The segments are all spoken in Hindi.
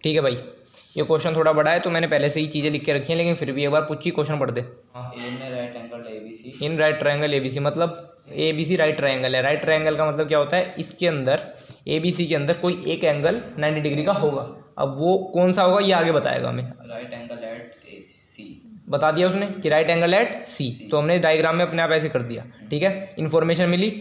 ठीक है भाई, ये क्वेश्चन थोड़ा बड़ा है तो मैंने पहले से ही चीज़ें लिख के रखी हैं, लेकिन फिर भी एक बार पूछी क्वेश्चन पढ़ दे। In right angle A B C, in right triangle A B C, मतलब एबीसी राइट ट्रायंगल है। राइट ट्रायंगल का मतलब क्या होता है, इसके अंदर एबीसी के अंदर कोई एक एंगल 90 डिग्री का होगा। अब वो कौन सा होगा ये आगे बताएगा हमें। राइट एंगल एट सी, बता दिया उसने कि राइट एंगल एट सी, तो हमने डायग्राम में अपने आप ऐसे कर दिया। ठीक है, इन्फॉर्मेशन मिली,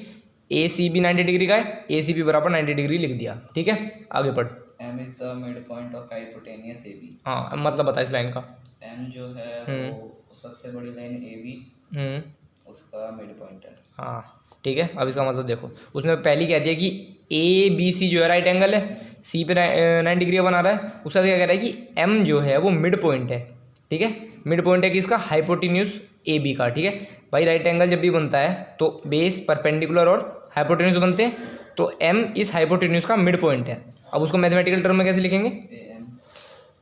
ए सी भी 90 डिग्री का है, ए सी भी बराबर 90 डिग्री लिख दिया। ठीक है, आगे पढ़। M is the mid point of hypotenuse A B. हाँ, मतलब बता इस लाइन का। एम जो है वो सबसे बड़ी लाइन ए बी, उसका मिड पॉइंट है। हाँ ठीक है, अब इसका मतलब देखो, उसने पहले कह दिया कि ए बी सी जो है राइट एंगल है, सी पे 90 डिग्री बना रहा है। उसका क्या कह रहा है कि एम जो है वो मिड पॉइंट है। ठीक है, मिड पॉइंट है किसका, हाइपोटेन्यूज ए बी का। ठीक है भाई, राइट एंगल जब भी बनता है तो बेस परपेंडिकुलर और हाइपोटेन्यूज बनते हैं, तो एम इस हाइपोटेन्यूज का मिड पॉइंट है। अब उसको मैथमेटिकल टर्म में कैसे लिखेंगे,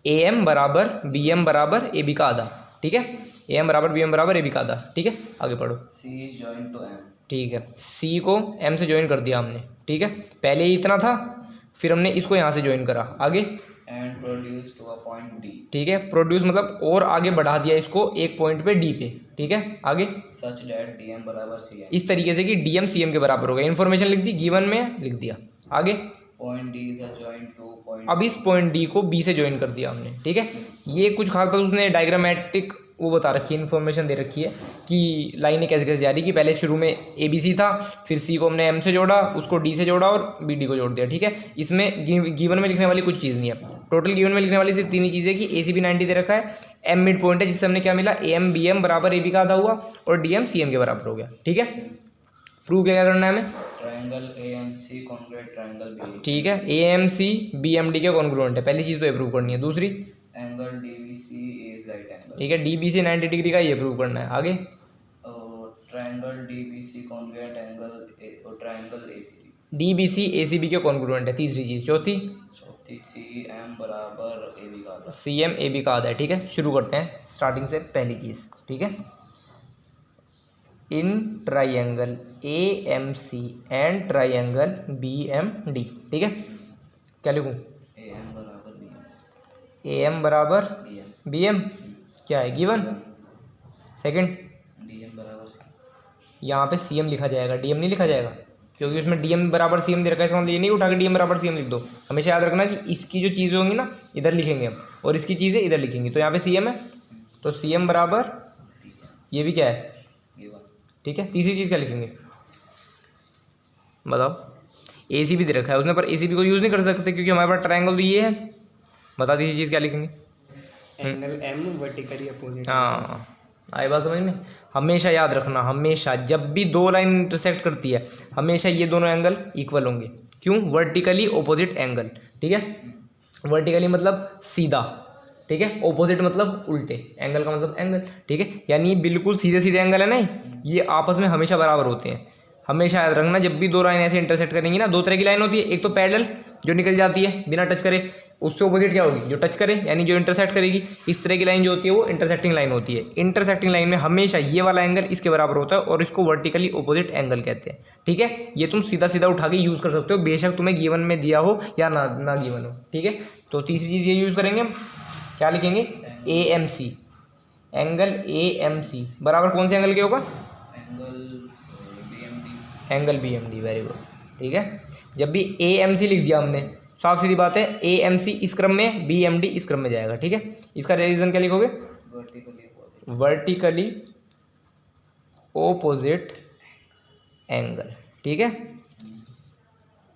ए एम बराबर बी एम बराबर ए बी का आधा। ठीक है, ए एम बराबर बी एम बराबर ए बी का आधा। ठीक है, आगे पढ़ो। सी इज जॉइंट टू एम। ठीक है, सी को एम से ज्वाइन कर दिया हमने। ठीक है, पहले ही इतना था, फिर हमने इसको यहाँ से ज्वाइन करा। आगे and produce to a point D. ठीक है, प्रोड्यूस मतलब और आगे बढ़ा दिया इसको एक पॉइंट पे डी पे। ठीक है, आगे सच दैट डी एम बराबर सी एम, इस तरीके से कि डी एम सी एम के बराबर हो गया। इन्फॉर्मेशन लिख दी, गिवन में लिख दिया। आगे point D is joint two point, अब इस पॉइंट डी को बी से ज्वाइन कर दिया हमने। ठीक है, ये कुछ खास बात उसने डायग्रामेटिक वो बता रखी है, इन्फॉर्मेशन दे रखी है कि लाइनें कैसे कैसे जा रही, कि पहले शुरू में ए बी सी था, फिर सी को हमने एम से जोड़ा, उसको डी से जोड़ा और बी डी को जोड़ दिया। ठीक है, इसमें गिवन में लिखने वाली कुछ चीज़ नहीं है। टोटल गिवन में लिखने वाली सिर्फ तीन ही चीज़ें कि ए सी बी 90 दे रखा है, एम मिड पॉइंट है जिससे हमने क्या मिला, ए एम बी एम बराबर ए बी का आधा हुआ और डी एम सी एम के बराबर हो गया। ठीक है, प्रूव क्या करना है हमें, triangle A M C congruent triangle B. ठीक है, A M C B M D के कॉन्ग्रुएंट है, पहली चीज़ तो ये प्रूव करनी है। दूसरी angle D B C is right angle. ठीक है, डी बी सी 90 डिग्री का ये प्रूव करना है। आगे triangle D B C congruent angle triangle A C B, D B C A C B के कॉन्ग्रुएंट है। तीसरी चीज़, चौथी सी एम बराबर ए बी का आधा, सी एम ए बी का आधा है। ठीक है, शुरू करते हैं स्टार्टिंग से। पहली चीज़, ठीक है, in triangle A M C and triangle B M D. ठीक है, क्या लिखूँ, ए एम बराबर बी एम, ए एम बराबर बी एम, बी एम क्या है गिवन। सेकंड, डी एम बराबर सी, यहाँ पे सी एम लिखा जाएगा, डी एम नहीं लिखा जाएगा, क्योंकि उसमें डी एम बराबर सी एम दे रखा है। इसका मतलब ये नहीं उठा के डी एम बराबर सी एम लिख दो। हमेशा याद रखना कि इसकी जो चीज़ें होंगी ना इधर लिखेंगे हम, और इसकी चीज़ें इधर लिखेंगे। तो यहाँ पे सी एम है, तो सी एम बराबर ये भी क्या है, ठीक है। तीसरी चीज़ क्या लिखेंगे बताओ, ए सी भी दे रखा है उसने, पर ए सी बी को यूज़ नहीं कर सकते क्योंकि हमारे पास ट्रायंगल तो ये है। बता तीसरी चीज़ क्या लिखेंगे, एंगल एम वर्टिकली अपोजिट। हाँ, आई बात समझ में। हमेशा याद रखना, हमेशा जब भी दो लाइन इंटरसेक्ट करती है हमेशा ये दोनों एंगल इक्वल होंगे। क्यों, वर्टिकली ओपोजिट एंगल। ठीक है, वर्टिकली मतलब सीधा, ठीक है, ओपोजिट मतलब उल्टे, एंगल का मतलब एंगल। ठीक है, यानी बिल्कुल सीधे सीधे एंगल है नहीं, ये आपस में हमेशा बराबर होते हैं। हमेशा याद रखना, जब भी दो लाइन ऐसे इंटरसेक्ट करेंगी ना, दो तरह की लाइन होती है, एक तो पैरेलल जो निकल जाती है बिना टच करे, उससे ऑपोजिट क्या होगी, जो टच करे यानी जो इंटरसेक्ट करेगी। इस तरह की लाइन जो होती है वो इंटरसेक्टिंग लाइन होती है। इंटरसेक्टिंग लाइन में हमेशा ये वाला एंगल इसके बराबर होता है और इसको वर्टिकली ऑपोजिट एंगल कहते हैं। ठीक है, ये तुम सीधा सीधा उठा के यूज़ कर सकते हो, बेशक तुम्हें गिवन में दिया हो या ना गिवन हो। ठीक है, तो तीसरी चीज़ ये यूज़ करेंगे हम, क्या लिखेंगे, A M C, angle A M C बराबर कौन से एंगल के होगा, angle B M D. Very good. ठीक है, जब भी ए एम सी लिख दिया हमने, साफ सीधी बात है, ए एम सी इस क्रम में, बी एम डी इस क्रम में जाएगा। ठीक है, इसका रीजन क्या लिखोगे, वर्टिकली ओपोजिट एंगल। ठीक है,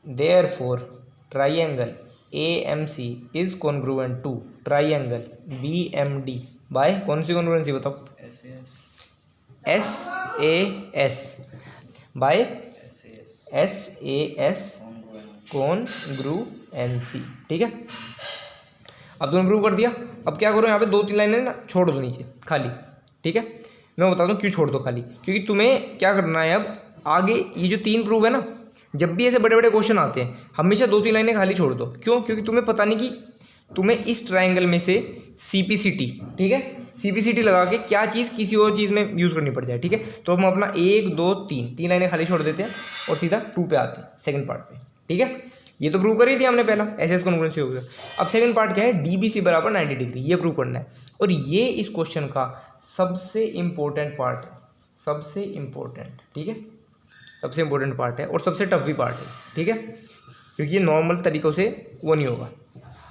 therefore triangle A M C is congruent to triangle B M D by कौन सी कॉन्ग्रुएंसी बताओ, S A S by S A S congruency. ठीक है, अब तुमने प्रूव कर दिया। अब क्या करो, यहाँ पे दो तीन लाइनें ना छोड़ दो नीचे खाली। ठीक है, मैं बता दूँ क्यों छोड़ दो खाली, क्योंकि तुम्हें क्या करना है अब आगे, ये जो तीन प्रूव है ना, जब भी ऐसे बड़े बड़े क्वेश्चन आते हैं हमेशा दो तीन लाइनें खाली छोड़ दो। क्यों, क्योंकि तुम्हें पता नहीं कि तुम्हें इस ट्रायंगल में से सी पी सी टी, ठीक है, सी पी सी टी लगा के क्या चीज़ किसी और चीज़ में यूज़ करनी पड़ जाए। ठीक है, तो हम अपना एक दो तीन लाइनें खाली छोड़ देते हैं और सीधा टू पे आते हैं, सेकंड पार्ट पे। ठीक है, ये तो प्रूव कर ही दिया हमने पहला, ऐसे ऐसे कॉन्ग्रुएंसी हो गया। अब सेकंड पार्ट क्या है, DBC बराबर 90 डिग्री, ये प्रूव करना है। और ये इस क्वेश्चन का सबसे इम्पोर्टेंट पार्ट है, सबसे इम्पोर्टेंट, ठीक है, सबसे इम्पोर्टेंट पार्ट है और सबसे टफ भी पार्ट है, ठीक है, क्योंकि ये नॉर्मल तरीक़ों से वो नहीं होगा।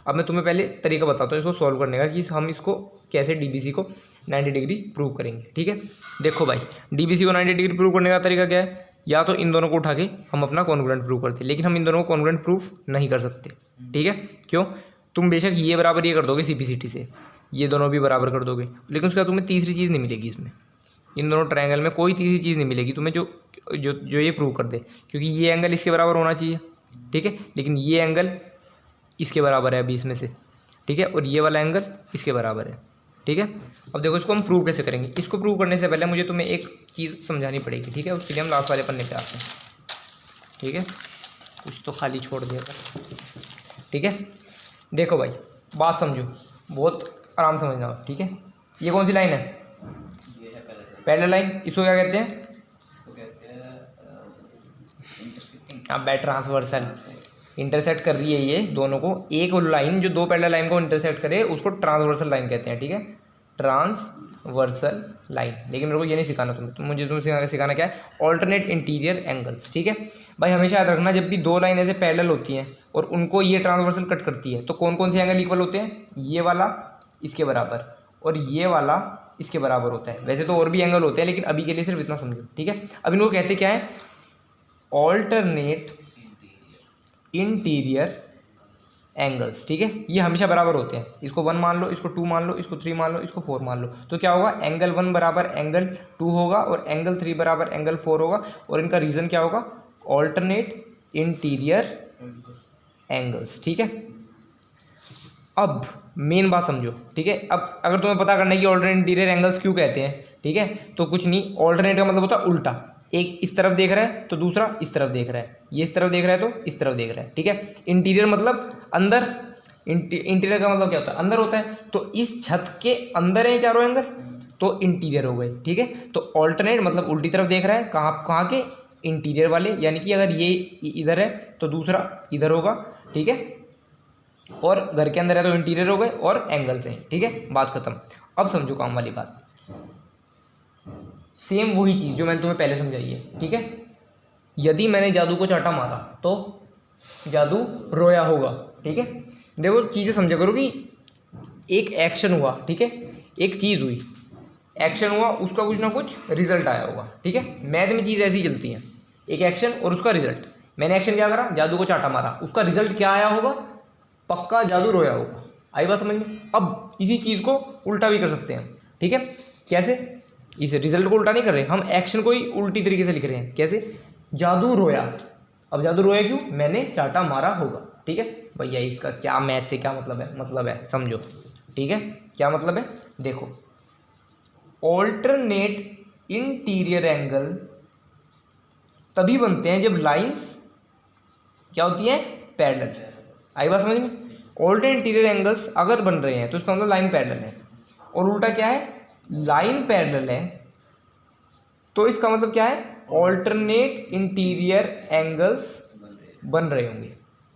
अब मैं तुम्हें पहले तरीका बताता हूँ इसको सॉल्व करने का कि हम इसको कैसे DBC को 90 डिग्री प्रूव करेंगे, ठीक है। देखो भाई, DBC को 90 डिग्री प्रूव करने का तरीका क्या है, या तो इन दोनों को उठा के हम अपना कॉन्ग्रुएंट प्रूव करते हैं, लेकिन हम इन दोनों को कॉन्ग्रुएंट प्रूफ नहीं कर सकते, ठीक है। क्यों? तुम बेशक ये बराबर ये कर दोगे CPCT से, ये दोनों भी बराबर कर दोगे, लेकिन उसके बाद तुम्हें तीसरी चीज़ नहीं मिलेगी इसमें, इन दोनों ट्रायंगल में कोई तीसरी चीज़ नहीं मिलेगी तुम्हें जो जो जो ये प्रूव कर दे, क्योंकि ये एंगल इसके बराबर होना चाहिए, ठीक है, लेकिन ये एंगल इसके बराबर है 20 में से, ठीक है, और ये वाला एंगल इसके बराबर है, ठीक है। अब देखो इसको हम प्रूव कैसे करेंगे। इसको प्रूव करने से पहले मुझे तुम्हें एक चीज़ समझानी पड़ेगी, ठीक है, उसके लिए हम लास्ट वाले पन्ने पे आते हैं, ठीक है, कुछ तो खाली छोड़ दिया था, ठीक है। देखो भाई, बात समझो, बहुत आराम समझना, ठीक है। ये कौन सी लाइन है? ये है पैरेलल लाइन। इसको क्या कहते हैं? इसको कहते हैं इंटरसेक्टिंग। हाँ, ट्रांसवर्सल, इंटरसेक्ट कर रही है ये दोनों को, एक लाइन जो दो पैरेलल लाइन को इंटरसेक्ट करे उसको ट्रांसवर्सल लाइन कहते हैं, ठीक है, ट्रांसवर्सल लाइन। लेकिन मेरे को ये नहीं सिखाना तुम्हें सिखाना क्या है, ऑल्टरनेट इंटीरियर एंगल्स, ठीक है भाई। हमेशा याद रखना, जब भी दो लाइन ऐसे पैरेलल होती हैं और उनको ये ट्रांसवर्सल कट करती है तो कौन कौन से एंगल इक्वल होते हैं, ये वाला इसके बराबर और ये वाला इसके बराबर होता है। वैसे तो और भी एंगल होते हैं, लेकिन अभी के लिए सिर्फ इतना समझो, ठीक है। अब इनको कहते क्या है, ऑल्टरनेट इंटीरियर एंगल्स, ठीक है। ये हमेशा बराबर होते हैं, इसको 1 मान लो, इसको 2 मान लो, इसको 3 मान लो, इसको 4 मान लो, तो क्या होगा, एंगल 1 बराबर एंगल 2 होगा और एंगल 3 बराबर एंगल 4 होगा, और इनका रीज़न क्या होगा, ऑल्टरनेट इंटीरियर एंगल्स, ठीक है। अब मेन बात समझो, ठीक है। अब अगर तुम्हें पता करना है कि ऑल्टरनेट इंटीरियर एंगल्स क्यों कहते हैं, ठीक है, तो कुछ नहीं, ऑल्टरनेट का मतलब होता है उल्टा, एक इस तरफ देख रहा है तो दूसरा इस तरफ देख रहा है, ये इस तरफ देख रहा है तो इस तरफ देख रहा है, ठीक है। इंटीरियर मतलब अंदर, इंटीरियर का मतलब क्या होता है, अंदर होता है, तो इस छत के अंदर है चारों एंगल तो इंटीरियर हो गए, ठीक है। तो ऑल्टरनेट मतलब उल्टी तरफ देख रहा है, कहाँ के, इंटीरियर वाले, यानी कि अगर ये इधर है तो दूसरा इधर होगा, ठीक है, और घर के अंदर है तो इंटीरियर हो गए और एंगल्स हैं, ठीक है, बात खत्म। अब समझो काम वाली बात, सेम वही चीज़ जो मैंने तुम्हें पहले समझाई है, ठीक है। यदि मैंने जादू को चाटा मारा तो जादू रोया होगा, ठीक है। देखो चीज़ें समझा करो कि एक एक्शन हुआ, ठीक है, एक चीज़ हुई, एक्शन हुआ, उसका कुछ ना कुछ रिजल्ट आया होगा, ठीक है। मैथ में चीज़ ऐसी चलती है, एक एक्शन और उसका रिजल्ट। मैंने एक्शन क्या करा, जादू को चाटा मारा, उसका रिजल्ट क्या आया होगा, पक्का जादू रोया होगा। आई बात समझ में? अब इसी चीज़ को उल्टा भी कर सकते हैं, ठीक है। कैसे? इस रिजल्ट को उल्टा नहीं कर रहे हम, एक्शन को ही उल्टी तरीके से लिख रहे हैं। कैसे? जादू रोया। अब जादू रोया क्यों? मैंने चाटा मारा होगा, ठीक है भैया। इसका क्या मैथ से क्या मतलब है समझो, ठीक है। क्या मतलब है? देखो, ऑल्टरनेट इंटीरियर एंगल तभी बनते हैं जब लाइंस क्या होती हैं, पैरेलल। आई बात समझ में? ऑल्टरनेट इंटीरियर एंगल्स अगर बन रहे हैं तो इसका मतलब लाइन पैरेलल है, और उल्टा क्या है, लाइन पैरेलल है तो इसका मतलब क्या है, ऑल्टरनेट इंटीरियर एंगल्स बन रहे होंगे,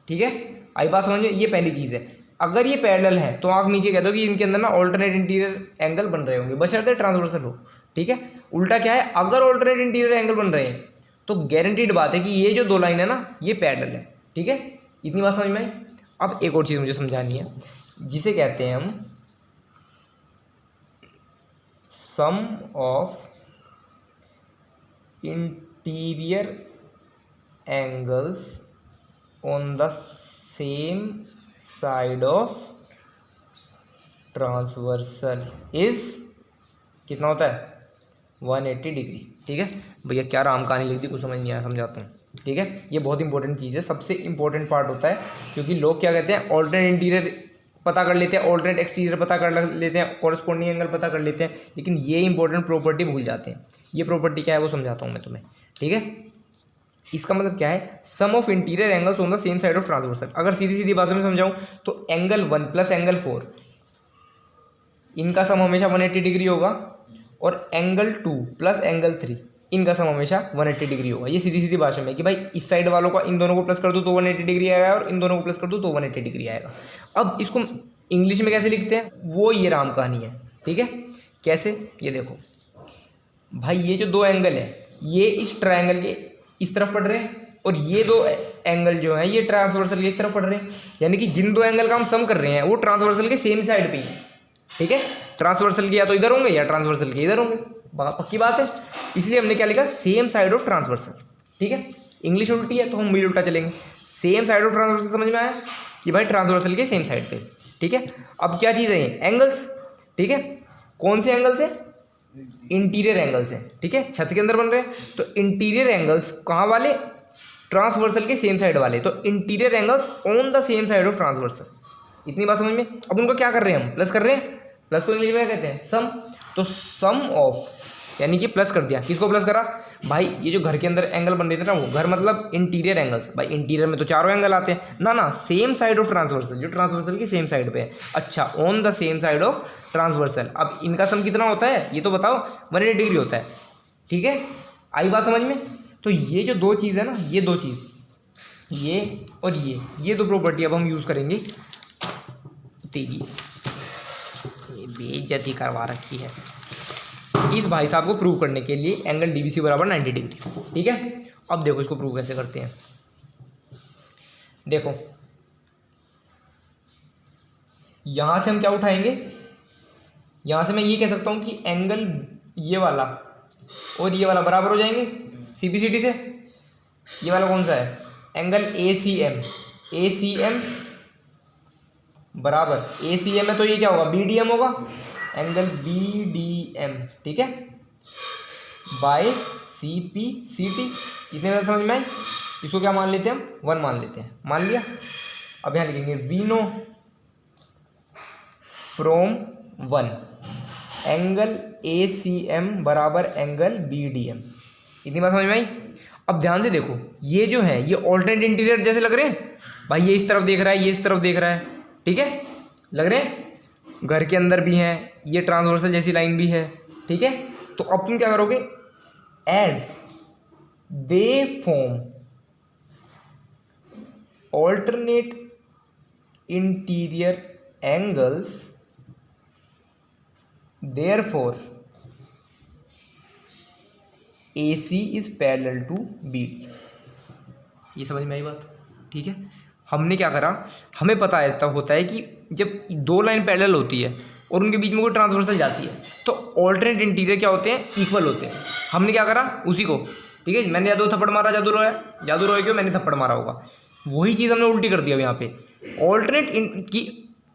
ठीक है। आई बात समझ में? ये पहली चीज़ है। अगर ये पैरेलल है तो आंख नीचे कह दो कि इनके अंदर ना ऑल्टरनेट इंटीरियर एंगल बन रहे होंगे, बशर्ते ट्रांसवर्सल हो, ठीक है। उल्टा क्या है, अगर ऑल्टरनेट इंटीरियर एंगल बन रहे हैं तो गारंटीड बात है कि ये जो दो लाइन है ना, ये पैरेलल है, ठीक है। इतनी बात समझ में आई? अब एक और चीज़ मुझे समझानी है, जिसे कहते हैं हम sum of interior angles on the same side of transversal is कितना होता है, 180 डिग्री, ठीक है भैया। क्या राम कहानी लिख दी, कुछ समझ नहीं आया, समझाता हूँ, ठीक है। ये बहुत इंपॉर्टेंट चीज़ है, सबसे इंपॉर्टेंट पार्ट होता है, क्योंकि लोग क्या कहते हैं, ऑल्टरनेट इंटीरियर पता कर लेते हैं, ऑल्टरनेट एक्सटीरियर पता कर लेते हैं, कॉरस्पॉन्डिंग एंगल पता कर लेते हैं, लेकिन ये इंपॉर्टेंट प्रॉपर्टी भूल जाते हैं। ये प्रॉपर्टी क्या है वो समझाता हूँ मैं तुम्हें, ठीक है। इसका मतलब क्या है, sum of interior angles on the same side of transversal. अगर सीधी सीधी भाषा में समझाऊँ तो एंगल 1 प्लस एंगल 4, इनका सम हमेशा 180 डिग्री होगा, और एंगल 2 प्लस एंगल 3, इनका सम हमेशा 180 डिग्री होगा। ये सीधी सीधी भाषा में कि भाई इस साइड वालों का इन दोनों को प्लस कर दूँ तो 180 डिग्री आएगा और इन दोनों को प्लस कर दूँ तो 180 डिग्री आएगा। अब इसको इंग्लिश में कैसे लिखते हैं वो ये राम कहानी है, ठीक है। कैसे, ये देखो भाई, ये जो दो एंगल है ये इस ट्रायंगल के इस तरफ पड़ रहे हैं और ये दो एंगल जो है ये ट्रांसवर्सल के इस तरफ पड़ रहे हैं, यानी कि जिन दो एंगल का हम सम कर रहे हैं वो ट्रांसवर्सल के सेम साइड पे ही है, ठीक है। ट्रांसवर्सल के या तो इधर होंगे या ट्रांसवर्सल के इधर होंगे, पक्की बात है। इसलिए हमने क्या लिखा, सेम साइड ऑफ ट्रांसवर्सल, ठीक है। इंग्लिश उल्टी है तो हम भी उल्टा चलेंगे। सेम साइड ऑफ ट्रांसवर्सल समझ में आया कि भाई ट्रांसवर्सल के सेम साइड पे, ठीक है। अब क्या चीज़ है ये, एंगल्स, ठीक है। कौन से एंगल्स है, इंटीरियर एंगल्स हैं, ठीक है। छत के अंदर बन रहे हैं तो इंटीरियर एंगल्स कहाँ वाले, ट्रांसवर्सल के सेम साइड वाले, तो interior angles on the same side of transversal. इतनी बात समझ में। अब उनको क्या कर रहे हैं हम, प्लस कर रहे हैं। प्लस को इंग्लिश में क्या कहते हैं, सम। तो सम ऑफ यानी कि प्लस कर दिया, किसको प्लस करा भाई, ये जो घर के अंदर एंगल बन रहे थे ना, वो घर मतलब इंटीरियर एंगल्स। भाई इंटीरियर में तो चारों एंगल आते हैं ना, ना सेम साइड ऑफ ट्रांसवर्सल, जो ट्रांसवर्सल की सेम साइड पे है। अच्छा, on the same side of transversal. अब इनका सम कितना होता है ये तो बताओ, 180 डिग्री होता है, ठीक है। आई बात समझ में। तो ये जो दो चीज़ है ना, ये दो चीज़, ये और ये दो प्रॉपर्टी अब हम यूज़ करेंगे। तेरी ये बेइज्जती करवा रखी है इस भाई साहब को प्रूव करने के लिए, एंगल डीबीसी बराबर 90 डिग्री, ठीक है। अब देखो इसको प्रूव कैसे करते हैं। देखो यहां से हम क्या उठाएंगे, यहां से मैं ये कह सकता हूं कि एंगल ये वाला और ये वाला बराबर हो जाएंगे सीपीसीटी से। ये वाला कौन सा है, एंगल एसीएम, एसीएम बराबर एसीएम है तो ये क्या होगा, बीडीएम होगा, एंगल बीडीएम, ठीक है, बाय सीपीसीटी। इतने में समझ में आई। इसको क्या मान लेते हैं हम, 1 मान लेते हैं, मान लिया। अब यहाँ लिखेंगे we know from 1 angle A C M बराबर एंगल बीडीएम। इतनी बात समझ में आई। अब ध्यान से देखो, ये जो है ये ऑल्टरनेट इंटीरियर जैसे लग रहे हैं भाई, ये इस तरफ देख रहा है, ये इस तरफ देख रहा है, ठीक है, लग रहे हैं। घर के अंदर भी हैं, ये ट्रांसवर्सल जैसी लाइन भी है, ठीक है। तो अब तुम क्या करोगे, as they form alternate interior angles, therefore AC is parallel to BD। ये समझ में आई बात, ठीक है। हमने क्या करा, हमें पता होता है कि जब दो लाइन पैरेलल होती है और उनके बीच में कोई ट्रांसवर्सल जाती है तो ऑल्टरनेट इंटीरियर क्या होते हैं, इक्वल होते हैं। हमने क्या करा उसी को, ठीक है। मैंने जादू थप्पड़ मारा, जादू रोया क्यों, मैंने थप्पड़ मारा होगा, वही चीज़ हमने उल्टी कर दिया। अब यहाँ पे ऑल्टरनेट की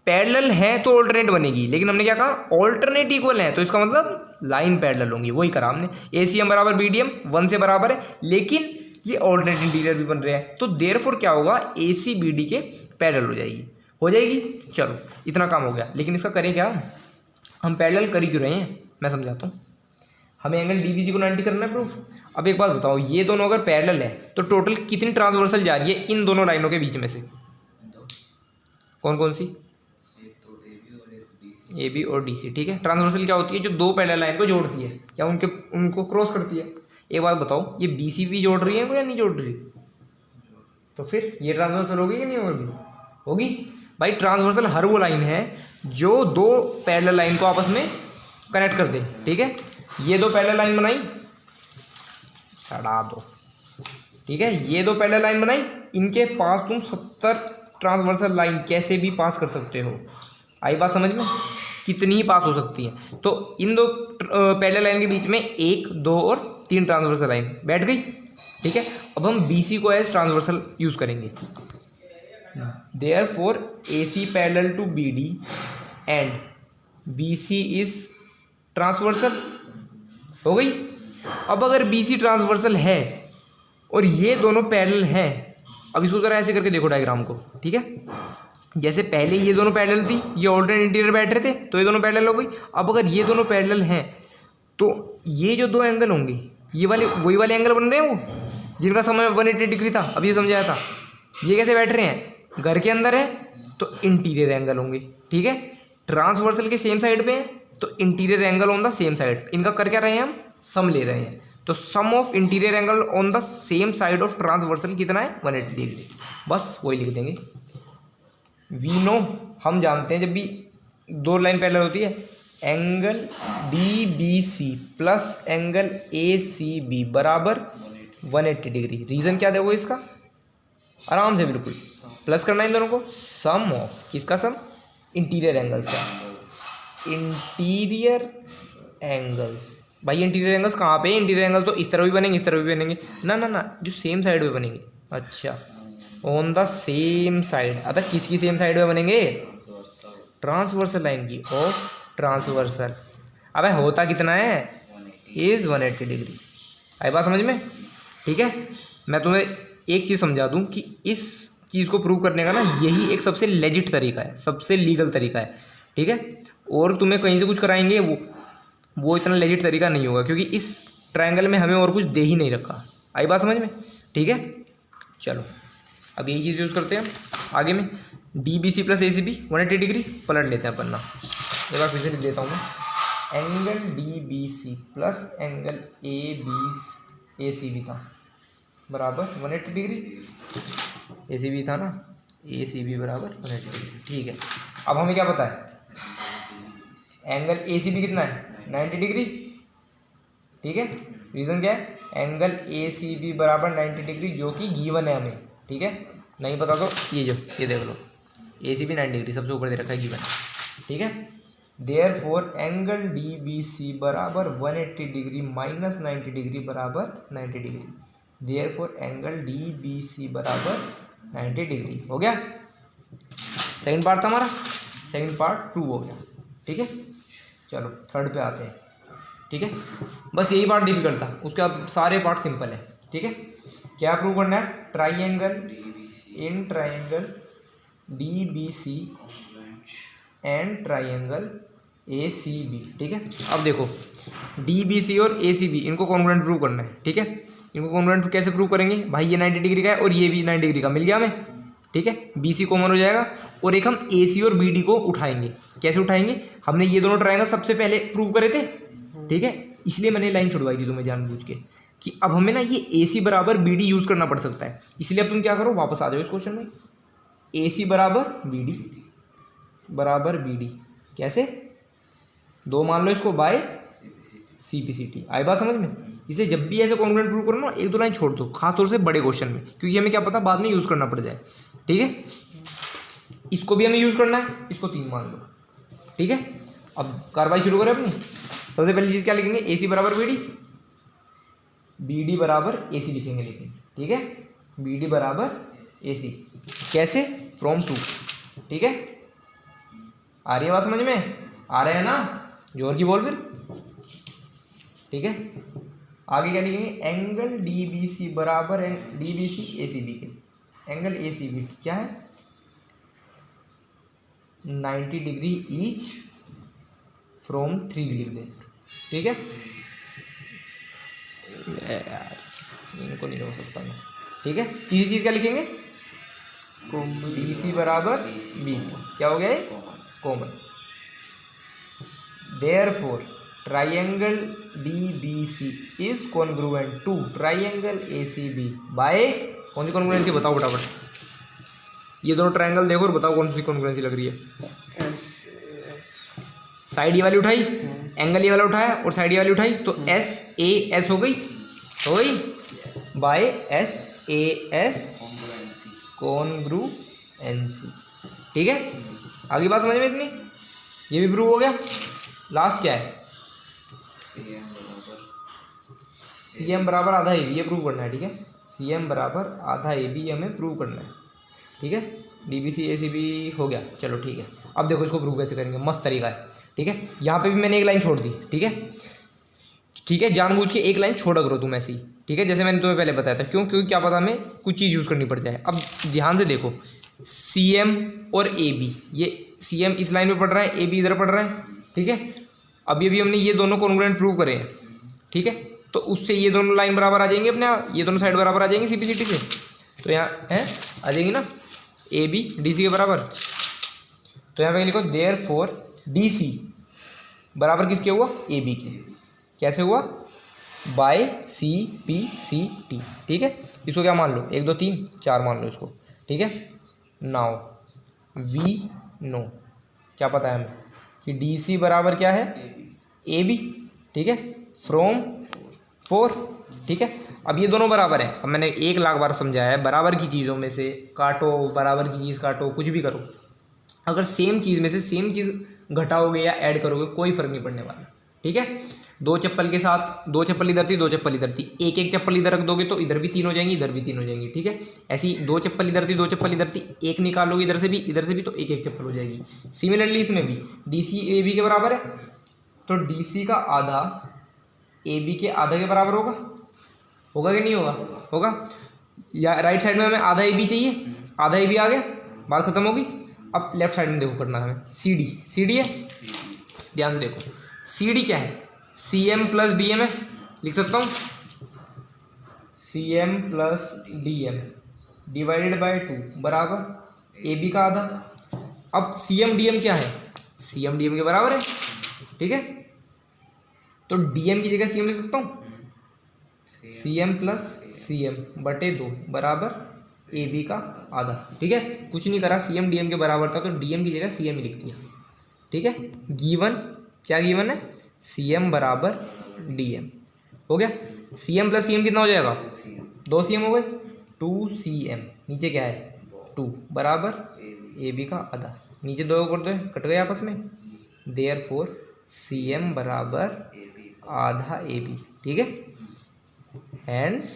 पैरेलल है तो ऑल्टरनेट बनेगी, लेकिन हमने क्या कहा, ऑल्टरनेट इक्वल है तो इसका मतलब लाइन पैरेलल होंगी, वही करा हमने। एसीएम बराबर बीडीएम 1 से बराबर है, लेकिन ये ऑल्टरनेट इंटीरियर भी बन रहे हैं तो देयरफॉर क्या होगा, AC BD के पैरेलल हो जाएगी। चलो इतना काम हो गया, लेकिन इसका करें क्या, हम पैरेलल कर ही क्यों रहे हैं, मैं समझाता हूँ। हमें एंगल DBC को 90 करना है प्रूफ। अब एक बात बताओ, ये दोनों अगर पैरेलल है तो टोटल कितनी ट्रांसवर्सल जा रही है इन दोनों लाइनों के बीच में से, कौन कौन सी, AB और DC, ठीक है। ट्रांसवर्सल क्या होती है, जो दो पैरेलल लाइन को जोड़ती है या उनको क्रॉस करती है। एक बात बताओ, ये BC भी जोड़ रही है या नहीं जोड़ रही, तो फिर ये ट्रांसवर्सल होगी कि नहीं होगी भाई। ट्रांसवर्सल हर वो लाइन है जो दो पैरेलल लाइन को आपस में कनेक्ट कर दे, ठीक है। ये दो पैरेलल लाइन बनाई, सड़ा दो, ठीक है। ये दो पैरेलल लाइन बनाई, इनके पास तुम 70 ट्रांसवर्सल लाइन कैसे भी पास कर सकते हो। आई बात समझ में, कितनी ही पास हो सकती है। तो इन दो पैरेलल लाइन के बीच में 1, 2 और 3 ट्रांसवर्सल लाइन बैठ गई, ठीक है। अब हम BC को एज ट्रांसवर्सल यूज़ करेंगे। Therefore AC parallel to BD and BC is transversal, हो गई। अब अगर BC ट्रांसवर्सल है और ये दोनों पैरेलल हैं, अब इसको ज़रा ऐसे करके देखो डायग्राम को, ठीक है। जैसे पहले ये दोनों पैरेलल थी, ये ऑल्टरनेट इंटीरियर बैठ रहे थे तो ये दोनों पैरेलल हो गई। अब अगर ये दोनों पैरेलल हैं तो ये जो दो एंगल होंगे, ये वाले वही वाले एंगल बन रहे हैं वो जिनका समय 180 डिग्री था, अभी समझाया था। ये कैसे बैठ रहे हैं, घर के अंदर है तो इंटीरियर एंगल होंगे, ठीक है। ट्रांसवर्सल के सेम साइड पे हैं तो interior angle on the same side. इनका कर क्या रहे हैं हम, सम ले रहे हैं। तो sum of interior angle on the same side of transversal कितना है 180 डिग्री, बस वही लिख देंगे। वी नो, हम जानते हैं जब भी दो लाइन पैरेलल होती है, angle D B C plus angle A C B बराबर 180 डिग्री। रीज़न क्या देखो इसका, आराम से बिल्कुल प्लस करना है इन दोनों को, सम ऑफ किसका सम, इंटीरियर एंगल्स का, इंटीरियर एंगल्स। भाई इंटीरियर एंगल्स कहाँ पे है, इंटीरियर एंगल्स तो इस तरह भी बनेंगे इस तरह भी बनेंगे, ना ना ना, जो सेम साइड में बनेंगे। अच्छा, ऑन द सेम साइड, अतः किसकी सेम साइड में बनेंगे, ट्रांसवर्सल लाइन की, ऑफ ट्रांसवर्सल। अबे होता कितना है, इज 180 डिग्री। आई बात समझ में, ठीक है। मैं तुम्हें एक चीज़ समझा दूं कि इस चीज़ को प्रूव करने का ना यही एक सबसे लेजिट तरीका है, सबसे लीगल तरीका है, ठीक है। और तुम्हें कहीं से कुछ कराएंगे वो इतना लेजिट तरीका नहीं होगा, क्योंकि इस ट्रायंगल में हमें और कुछ दे ही नहीं रखा। आई बात समझ में, ठीक है। चलो अब यही चीज़ यूज़ करते हैं आगे में, डी बी सी प्लस ए सी बी 180 डिग्री, पलट लेते हैं पन्ना, एक बार फिर से लिख देता हूँ मैं, angle D B C plus angle A C B था बराबर 180 डिग्री, ए सी बी था ना, ए सी बी बराबर 180 डिग्री, ठीक है। अब हमें क्या पता है, एंगल ए सी बी कितना है 90 डिग्री, ठीक है। रीज़न क्या है, एंगल ए सी बी बराबर 90 डिग्री जो कि गिवन है हमें, ठीक है। नहीं पता तो ये देख लो, ए सी बी 90 डिग्री सबसे ऊपर दे रखा है गिवन, ठीक है। Therefore angle D B C बराबर 180 डिग्री माइनस 90 डिग्री बराबर 90 degree, therefore angle D B C बराबर 90 डिग्री। हो गया, सेकंड पार्ट था हमारा, सेकंड पार्ट प्रूव हो गया, ठीक है। चलो थर्ड पे आते हैं, ठीक है। बस यही पार्ट डिफिकल्ट था, उसके बाद सारे पार्ट सिंपल है, ठीक है। क्या प्रूव करना है, triangle in triangle D B C and triangle A C B, ठीक है। अब देखो डी बी सी और ए सी बी इनको कॉन्ग्रुएंट प्रूव करना है, ठीक है। इनको कॉन्ग्रुएंट कैसे प्रूव करेंगे, भाई ये 90 डिग्री का है और ये भी 90 डिग्री का मिल गया हमें, ठीक है। बी सी कॉमन हो जाएगा और एक हम ए सी और बी डी को उठाएंगे। कैसे उठाएंगे, हमने ये दोनों ट्रायंगल सबसे पहले प्रूव करे थे, ठीक है। इसलिए मैंने लाइन छुड़वाई थी तुम्हें जानबूझ के कि अब हमें ना ये ए सी बराबर बी डी यूज़ करना पड़ सकता है। इसलिए अब तुम क्या करो, वापस आ जाओ इस क्वेश्चन में, ए सी बराबर बी डी बराबर बी डी, कैसे, दो मान लो इसको by C P C T. आई बात समझ में। इसे जब भी ऐसे कॉन्ग्रुएंट प्रूव करो ना, एक दो लाइन छोड़ दो, खासतौर से बड़े क्वेश्चन में, क्योंकि हमें क्या पता बाद में यूज़ करना पड़ जाए, ठीक है। इसको भी हमें यूज़ करना है, इसको 3 मान लो, ठीक है। अब कार्रवाई शुरू करें अपनी। सबसे पहली चीज़ क्या लिखेंगे, ए सी बराबर बी डी बराबर ए सी लिखेंगे, लेकिन ठीक है, बी डी बराबर ए सी, कैसे, फ्रॉम 2, ठीक है। आ रही है बात समझ में, आ रहे हैं ना, जोर की बोल फिर, ठीक है। आगे क्या लिखेंगे, एंगल डी बी सी बराबर D B C A C B के, एंगल ए सी बी क्या है 90 डिग्री ईच फ्रॉम 3 लिख दे, ठीक है। यार इनको नहीं हो सकता मैं, ठीक है। तीसरी चीज़ क्या लिखेंगे, डी सी बराबर बी सी, क्या हो गया, common. Therefore triangle D B C is congruent to triangle A C B by, कौन सी कॉन्ग्रुएंसी बताओ फटाफट। ये दोनों ट्राइंगल देखो और बताओ कौन सी कॉन्ग्रुएंसी लग रही है। साइड ये वाली उठाई, एंगल ये वाला उठाया और साइड ये वाली उठाई, तो एस ए एस हो गई bye S A S congruency, ठीक है। आगे बात समझ में इतनी, ये भी प्रूव हो गया। लास्ट क्या है, सी एम बराबर आधा ए बी, ये प्रूव करना है, ठीक है। सी एम बराबर आधा ए बी हमें प्रूव करना है, ठीक है। D B C A C B हो गया, चलो ठीक है। अब देखो इसको प्रूव कैसे करेंगे, मस्त तरीका है, ठीक है। यहाँ पे भी मैंने एक लाइन छोड़ दी, ठीक है, ठीक है। जानबूझ के एक लाइन छोड़ा करो तुम ऐसी, ठीक है, जैसे मैंने तुम्हें पहले बताया था। क्यों, क्योंकि क्या पता हमें कुछ चीज़ यूज़ करनी पड़ जाए। अब ध्यान से देखो, सी एम और ए बी, ये सी एम इस लाइन में पड़ रहा है, ए बी इधर पड़ रहा है, ठीक है। अभी हमने ये दोनों कॉन्ग्रुएंट प्रूव करे हैं, ठीक है। तो उससे ये दोनों लाइन बराबर आ जाएंगे अपने, ये दोनों साइड बराबर आ जाएंगी सी पी सी टी से, तो यहाँ है आ जाएंगी ना, ए बी डी सी के बराबर। तो यहाँ पे लिखो देयरफॉर डी सी बराबर किसके हुआ, ए बी के। कैसे हुआ, by C P C T, ठीक है। इसको क्या मान लो, 1 2 3 4 मान लो इसको, ठीक है। नाउ वी नो, क्या पता है हमें कि डी सी बराबर क्या है, ए बी, ठीक है, फ्रॉम 4, ठीक है। अब ये दोनों बराबर हैं। अब मैंने 1,00,000 बार समझाया है, बराबर की चीज़ों में से काटो, बराबर की चीज़ काटो, कुछ भी करो, अगर सेम चीज़ में से सेम चीज़ घटाओगे या ऐड करोगे कोई फ़र्क नहीं पड़ने वाला, ठीक है। 2 चप्पल के साथ 2 चप्पल इधर थी, 2 चप्पल इधर थी, एक चप्पल इधर रख दोगे तो इधर भी 3 हो जाएंगी, इधर भी 3 हो जाएंगी, ठीक है। ऐसी 2 चप्पल इधर थी, 2 चप्पल इधर थी, एक निकालोगे इधर से भी तो एक चप्पल हो जाएगी। सिमिलरली इसमें भी डी सी ए बी के बराबर है, तो डी सी का आधा ए बी के आधा के बराबर होगा कि नहीं होगा, होगा। या राइट साइड में हमें आधा ए बी चाहिए, आधा ए बी आ गया, बात खत्म होगी। अब लेफ्ट साइड में देखो करना है हमें, सी डी है, ध्यान से देखो, सी डी क्या है, C M plus D M है, लिख सकता हूँ C M plus D M divided by 2 बराबर ए बी का आधा। अब सी एम डी एम क्या है, सी एम डी एम के बराबर है, ठीक है। तो डी एम की जगह सी एम लिख सकता हूँ, C M plus C M बटे 2 बराबर ए बी का आधा, ठीक है। कुछ नहीं करा, सी एम डी एम के बराबर था तो डी एम की जगह सी एम ही लिख दिया, ठीक है। गिवन क्या गिवन है, सी एम बराबर डी एम, हो गया। C M plus C M कितना हो जाएगा, 2 सी एम हो गए, 2 सी एम, नीचे क्या है 2 बराबर ए बी का आधा, नीचे 2 कर दो, कट गए आपस में, देयरफॉर सी एम बराबर आधा ए बी, ठीक है। हैंस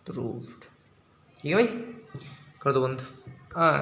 प्रूव्ड, ठीक है भाई, कर दो बंद। हाँ।